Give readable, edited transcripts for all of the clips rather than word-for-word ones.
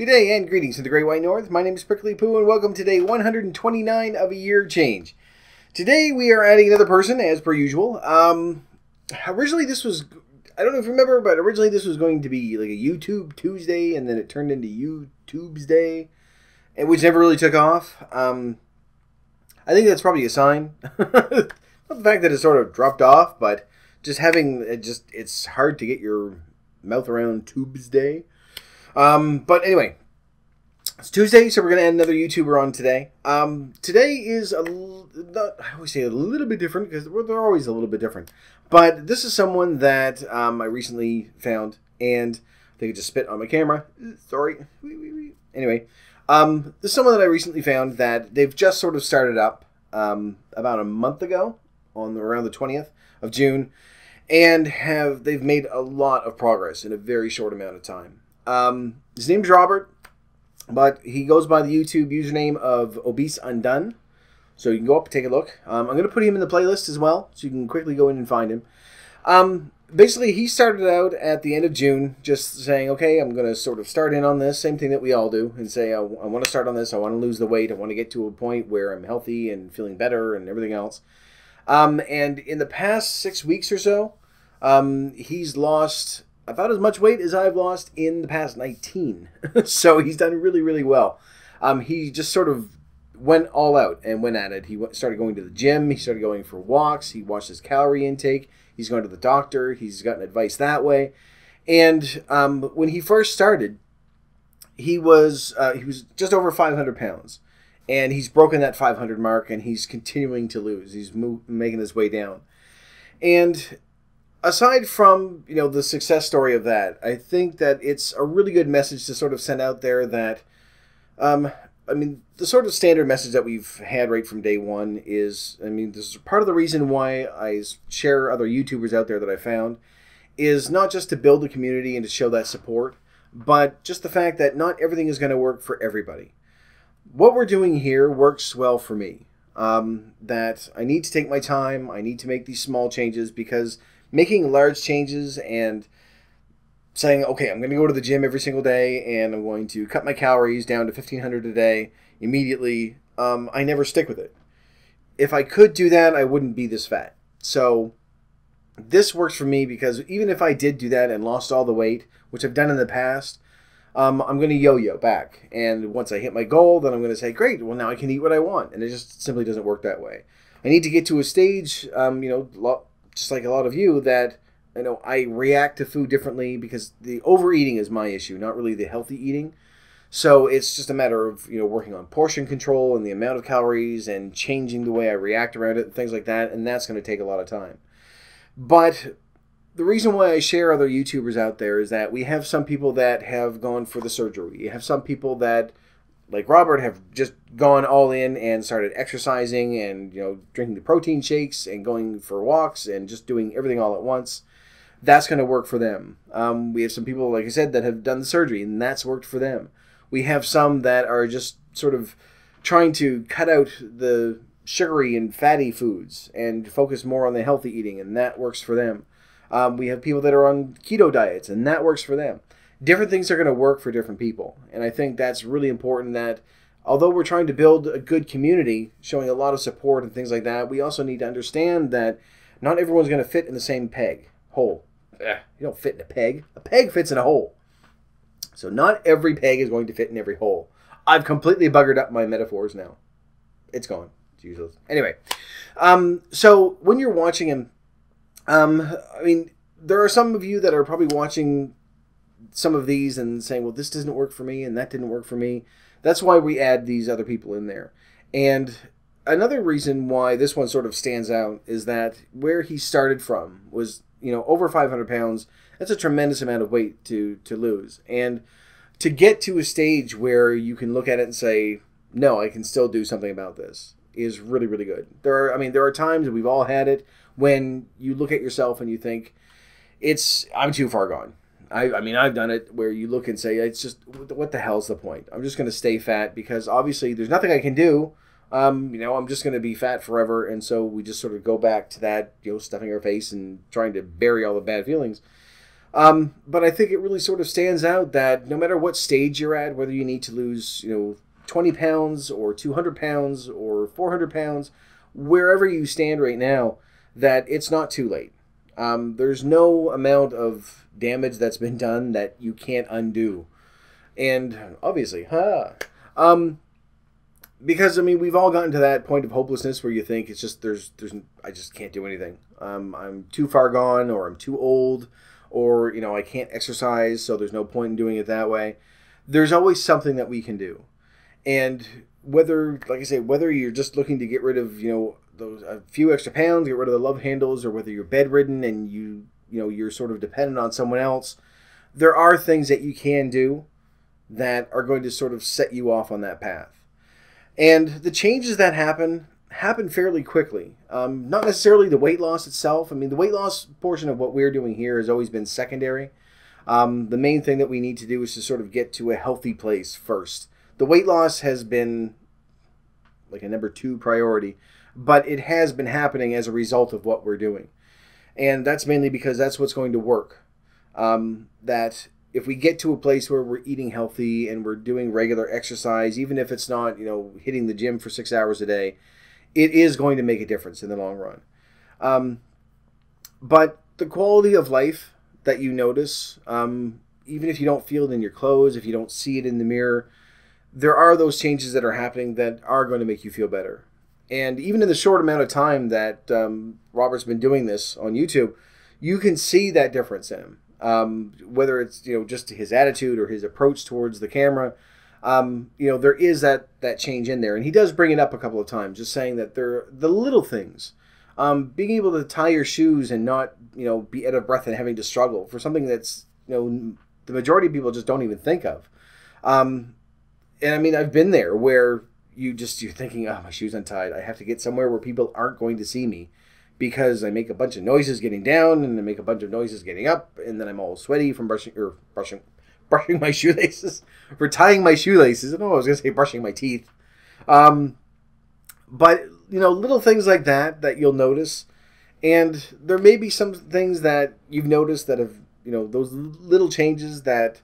Good day and greetings to the Great White North. My name is Prickly Poo and welcome to day 129 of a year change. Today we are adding another person as per usual. Originally this was, I don't know if you remember, but originally this was going to be like a YouTube Tuesday and then it turned into YouTube's Day, which never really took off. I think that's probably a sign. Not the fact that it sort of dropped off, but just having it's hard to get your mouth around Tube's Day. But anyway, it's Tuesday, so we're going to add another YouTuber on today. Today is I always say a little bit different because they're always a little bit different. But this is someone that I recently found, and I think I just spit on my camera. Sorry. Anyway, this is someone that I recently found that they've just sort of started up about a month ago, around the 20th of June, and they've made a lot of progress in a very short amount of time. His name's Robert, but he goes by the YouTube username of Obese Undone. So you can go up and take a look. I'm going to put him in the playlist as well, so you can quickly go in and find him. Basically, he started out at the end of June just saying, okay, I'm going to sort of start in on this, same thing that we all do, and say, I want to start on this, I want to lose the weight, I want to get to a point where I'm healthy and feeling better and everything else. And in the past 6 weeks or so, he's lost about as much weight as I've lost in the past 19. So he's done really, really well. He just sort of went all out and went at it. He started going to the gym. He started going for walks. He watched his calorie intake. He's going to the doctor. He's gotten advice that way. And when he first started, he was just over 500 pounds. And he's broken that 500 mark, and he's continuing to lose. He's making his way down. And aside from, the success story of that, I think that it's a really good message to sort of send out there that, the sort of standard message that we've had right from day one is, this is part of the reason why I share other YouTubers out there that I found, is not just to build a community and to show that support, but just the fact that not everything is going to work for everybody. What we're doing here works well for me. That I need to take my time, I need to make these small changes, because making large changes and saying, okay, I'm going to go to the gym every single day and I'm going to cut my calories down to 1,500 a day immediately, I never stick with it. If I could do that, I wouldn't be this fat. So this works for me because even if I did do that and lost all the weight, which I've done in the past, I'm going to yo-yo back. And once I hit my goal, then I'm going to say, great, well, now I can eat what I want. And it just simply doesn't work that way. I need to get to a stage, just like a lot of you, that I react to food differently because the overeating is my issue, not really the healthy eating. So it's just a matter of working on portion control and the amount of calories and changing the way I react around it and things like that, and that's going to take a lot of time. But the reason why I share other YouTubers out there is that we have some people that have gone for the surgery. You have some people that, like Robert, have just gone all in and started exercising and drinking the protein shakes and going for walks and just doing everything all at once. That's going to work for them. We have some people, like I said, that have done the surgery, and that's worked for them. We have some that are just sort of trying to cut out the sugary and fatty foods and focus more on the healthy eating, and that works for them. We have people that are on keto diets, and that works for them. Different things are going to work for different people, and I think that's really important, that although we're trying to build a good community, showing a lot of support and things like that, we also need to understand that not everyone's going to fit in the same hole. You don't fit in a peg. A peg fits in a hole. So not every peg is going to fit in every hole. I've completely buggered up my metaphors now. It's gone. It's useless. Anyway, so when you're watching him, there are some of you that are probably watching some of these and saying, well, this doesn't work for me and that didn't work for me. That's why we add these other people in there. And another reason why this one sort of stands out is that where he started from was, over 500 pounds. That's a tremendous amount of weight to lose. And to get to a stage where you can look at it and say, no, I can still do something about this, is really, really good. There are times, and we've all had it, when you look at yourself and you think, I'm too far gone. I've done it where you look and say, it's just, what the hell's the point? I'm just going to stay fat because obviously there's nothing I can do. I'm just going to be fat forever. And so we just sort of go back to that, stuffing our face and trying to bury all the bad feelings. But I think it really sort of stands out that no matter what stage you're at, whether you need to lose, 20 pounds or 200 pounds or 400 pounds, wherever you stand right now, that it's not too late. There's no amount of damage that's been done that you can't undo. And obviously, because we've all gotten to that point of hopelessness where you think it's just I just can't do anything. I'm too far gone, or I'm too old, or I can't exercise, so there's no point in doing it that way. There's always something that we can do, and whether, like I say, whether you're just looking to get rid of those a few extra pounds, get rid of the love handles, or whether you're bedridden and you're sort of dependent on someone else, there are things that you can do that are going to sort of set you off on that path. And the changes that happen fairly quickly. Not necessarily the weight loss itself. The weight loss portion of what we're doing here has always been secondary. The main thing that we need to do is to sort of get to a healthy place first. The weight loss has been like a number 2 priority, but it has been happening as a result of what we're doing. And that's mainly because that's what's going to work. That if we get to a place where we're eating healthy and we're doing regular exercise, even if it's not, hitting the gym for 6 hours a day, it is going to make a difference in the long run. But the quality of life that you notice, even if you don't feel it in your clothes, if you don't see it in the mirror, there are those changes that are happening that are going to make you feel better. And even in the short amount of time that Robert's been doing this on YouTube, you can see that difference in him. Whether it's just his attitude or his approach towards the camera, there is that change in there, and he does bring it up a couple of times, just saying that they're the little things, being able to tie your shoes and not be out of breath and having to struggle for something that's the majority of people just don't even think of, and I've been there where you're thinking, oh, my shoe's untied, I have to get somewhere where people aren't going to see me, because I make a bunch of noises getting down, and I make a bunch of noises getting up, and then I'm all sweaty from brushing my shoelaces, for tying my shoelaces. I don't know, I was going to say brushing my teeth. But, little things like that you'll notice. And there may be some things that you've noticed that have, those little changes that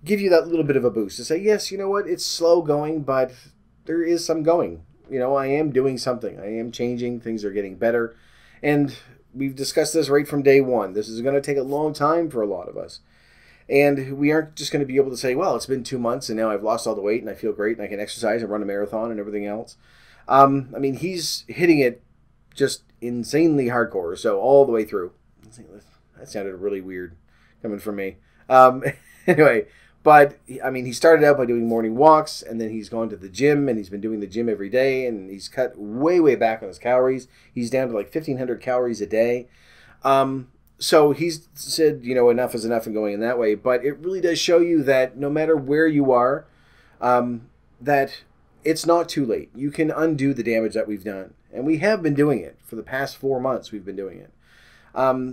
give you that little bit of a boost to say, yes, you know what, it's slow going, but there is some going. I am doing something. I am changing. Things are getting better. And we've discussed this right from day one. This is going to take a long time for a lot of us. And we aren't just going to be able to say, well, it's been 2 months and now I've lost all the weight and I feel great and I can exercise and run a marathon and everything else. He's hitting it just insanely hardcore, so all the way through. That sounded really weird coming from me. Anyway, but he started out by doing morning walks, and then he's gone to the gym, and he's been doing the gym every day, and he's cut way back on his calories. He's down to like 1,500 calories a day. So he's said, enough is enough and going in that way. But it really does show you that no matter where you are, that it's not too late. You can undo the damage that we've done. And we have been doing it. For the past 4 months, we've been doing it.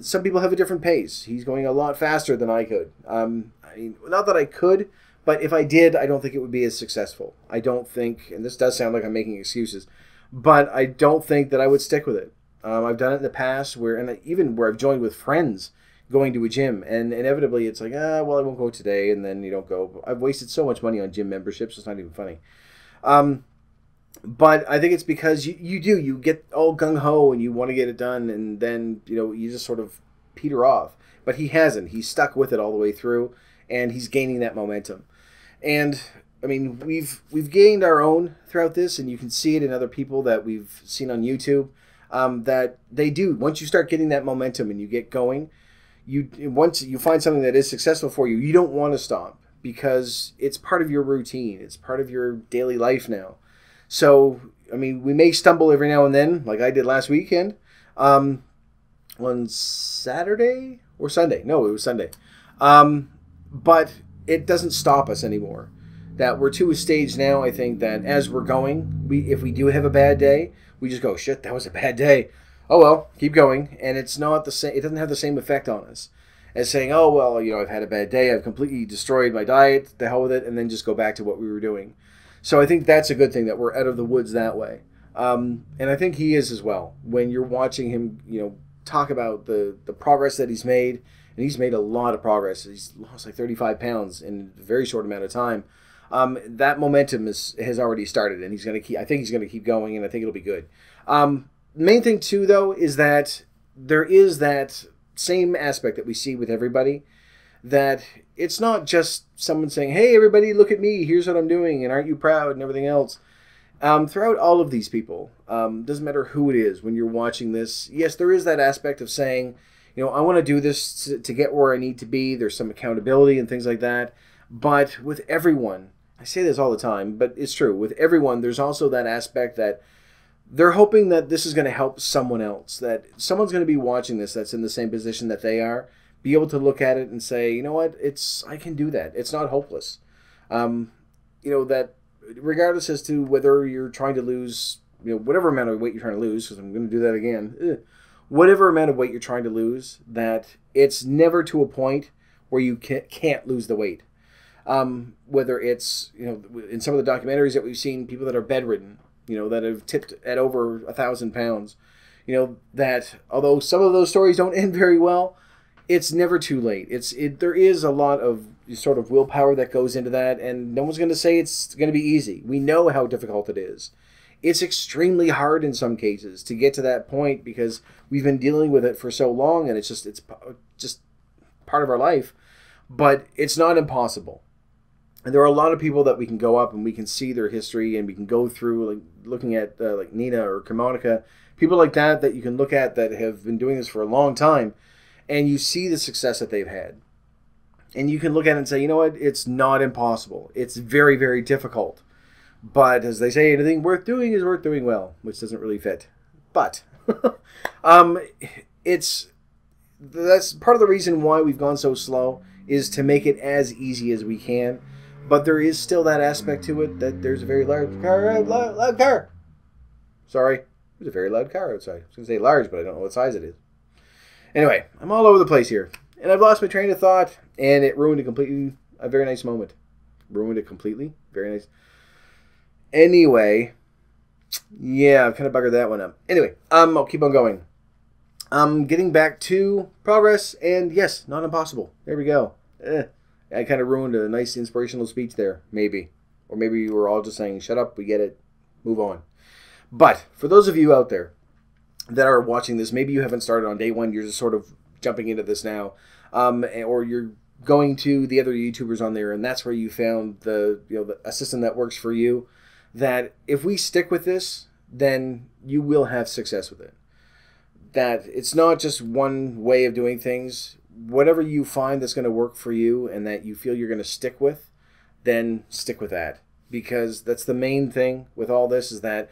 Some people have a different pace. He's going a lot faster than I could. Not that I could, but if I did, I don't think it would be as successful. I don't think, and this does sound like I'm making excuses, but I don't think that I would stick with it. I've done it in the past even where I've joined with friends going to a gym, and inevitably it's like, well, I won't go today, and then you don't go. I've wasted so much money on gym memberships, it's not even funny. But I think it's because you get all gung-ho and you want to get it done, and then you just sort of peter off. But he hasn't. He's stuck with it all the way through, and he's gaining that momentum. And we've gained our own throughout this, and you can see it in other people that we've seen on YouTube, that they do. Once you start getting that momentum and you get going, once you find something that is successful for you, you don't want to stop, because it's part of your routine. It's part of your daily life now. So, we may stumble every now and then, like I did last weekend, on Saturday or Sunday. No, it was Sunday. But it doesn't stop us anymore. That we're to a stage now, I think, that as we're going, if we do have a bad day, we just go, shit, that was a bad day. Oh, well, keep going. And it's not the same. It doesn't have the same effect on us as saying, oh, well, I've had a bad day. I've completely destroyed my diet. The hell with it. And then just go back to what we were doing. So I think that's a good thing, that we're out of the woods that way. And I think he is as well. When you're watching him, talk about the progress that he's made, and he's made a lot of progress. He's lost like 35 pounds in a very short amount of time. That momentum has already started, and he's going to keep. I think he's going to keep going, and I think it'll be good. Main thing too, though, is that there is that same aspect that we see with everybody, that it's not just someone saying, "Hey, everybody, look at me. Here's what I'm doing, and aren't you proud?" and everything else. Throughout all of these people, doesn't matter who it is, when you're watching this, yes, there is that aspect of saying, I want to do this to get where I need to be. There's some accountability and things like that. But with everyone, I say this all the time, but it's true. With everyone, there's also that aspect that they're hoping that this is going to help someone else, that someone's going to be watching this that's in the same position that they are, be able to look at it and say, you know what, I can do that. It's not hopeless. That regardless as to whether you're trying to lose, whatever amount of weight you're trying to lose, because I'm going to do that again, whatever amount of weight you're trying to lose, that it's never to a point where you can't lose the weight. Whether it's, in some of the documentaries that we've seen, people that are bedridden, that have tipped at over 1,000 pounds, that although some of those stories don't end very well, it's never too late. There is a lot of sort of willpower that goes into that, and no one's going to say it's going to be easy. We know how difficult it is. It's extremely hard in some cases to get to that point because we've been dealing with it for so long, and it's just part of our life. But it's not impossible. And there are a lot of people that we can go up and we can see their history, and we can go through, like looking at like Nina or Kamonica, people like that you can look at that have been doing this for a long time, and you see the success that they've had. And you can look at it and say, you know what, it's not impossible. It's very, very difficult. But as they say, anything worth doing is worth doing well, which doesn't really fit. But that's part of the reason why we've gone so slow, is to make it as easy as we can. But there is still that aspect to it that there's a very loud car. Sorry, there's a very loud car outside. I was going to say large, but I don't know what size it is. Anyway, I'm all over the place here. And I've lost my train of thought, and it ruined a very nice moment. Ruined it completely. Very nice. Anyway, yeah, I've kind of buggered that one up. Anyway, I'll keep on going. Getting back to progress, and yes, not impossible. There we go. I kind of ruined a nice inspirational speech there, maybe. Or maybe you were all just saying, shut up, we get it, move on. But for those of you out there that are watching this, maybe you haven't started on day one, you're just sort of jumping into this now, or you're going to the other YouTubers on there, and that's where you found a system that works for you, that if we stick with this, then you will have success with it. That it's not just one way of doing things. Whatever you find that's going to work for you and that you feel you're going to stick with, then stick with that. Because that's the main thing with all this, is that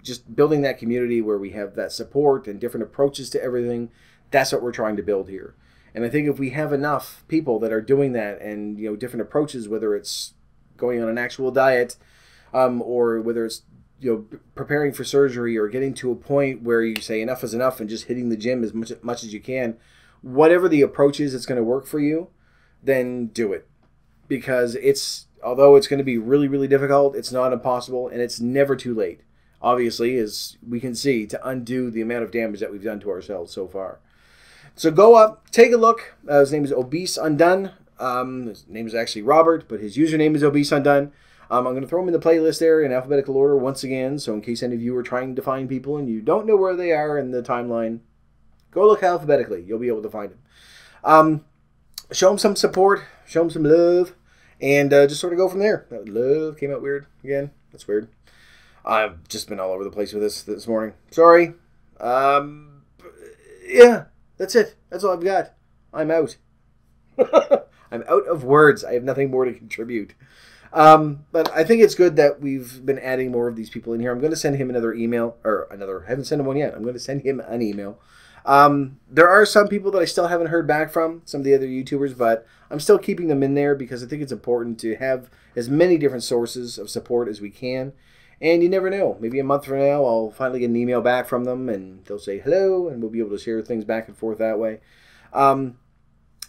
just building that community where we have that support and different approaches to everything, that's what we're trying to build here. And I think if we have enough people that are doing that, and different approaches, whether it's going on an actual diet, or whether it's preparing for surgery, or getting to a point where you say enough is enough and just hitting the gym as much as you can, whatever the approach is that's going to work for you, then do it. Because although it's going to be really, really difficult, it's not impossible, and it's never too late, obviously, as we can see, to undo the amount of damage that we've done to ourselves so far. So go up, take a look. His name is Obese Undone. His name is actually Robert, but his username is Obese Undone. I'm going to throw them in the playlist there in alphabetical order once again, so in case any of you are trying to find people and you don't know where they are in the timeline, go look alphabetically. You'll be able to find them. Show them some support, show them some love, and just sort of go from there. That love came out weird again. That's weird. I've just been all over the place with this morning. Sorry. Yeah, that's it. That's all I've got. I'm out. I'm out of words. I have nothing more to contribute. But I think it's good that we've been adding more of these people in here. I'm going to send him another email, I haven't sent him one yet. I'm going to send him an email. There are some people that I still haven't heard back from, some of the other YouTubers, but I'm still keeping them in there because I think it's important to have as many different sources of support as we can. And you never know. Maybe a month from now, I'll finally get an email back from them, and they'll say hello, and we'll be able to share things back and forth that way. But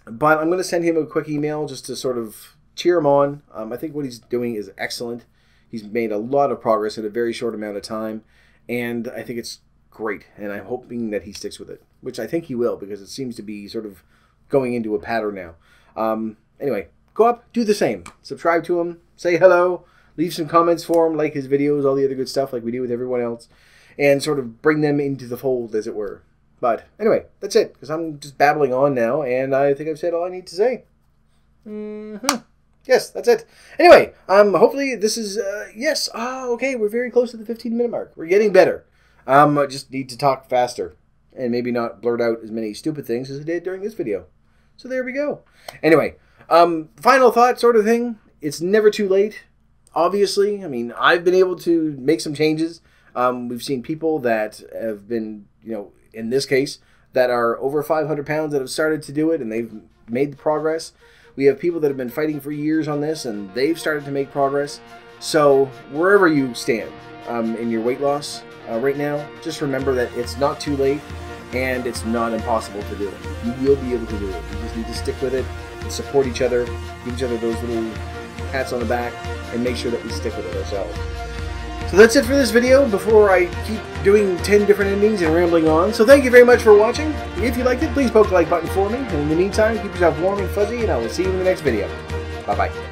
I'm going to send him a quick email just to sort of cheer him on. I think what he's doing is excellent. He's made a lot of progress in a very short amount of time, and I think it's great, and I'm hoping that he sticks with it, which I think he will, because it seems to be sort of going into a pattern now. Anyway, go up, do the same. Subscribe to him, say hello, leave some comments for him, like his videos, all the other good stuff like we do with everyone else, and sort of bring them into the fold, as it were. But anyway, that's it, because I'm just babbling on now, and I think I've said all I need to say. Yes, that's it. Anyway, hopefully this is, yes, okay, we're very close to the 15-minute mark. We're getting better. I just need to talk faster, and maybe not blurt out as many stupid things as I did during this video. So there we go. Anyway, final thought sort of thing. It's never too late, obviously. I mean, I've been able to make some changes. We've seen people that have been, in this case, that are over 500 pounds that have started to do it, and they've made the progress. We have people that have been fighting for years on this, and they've started to make progress. So wherever you stand in your weight loss right now, just remember that it's not too late, and it's not impossible to do it. You will be able to do it. You just need to stick with it and support each other, give each other those little pats on the back, and make sure that we stick with it ourselves. So that's it for this video before I keep doing 10 different endings and rambling on. So thank you very much for watching. If you liked it, please poke the like button for me. And in the meantime, keep yourself warm and fuzzy, and I will see you in the next video. Bye-bye.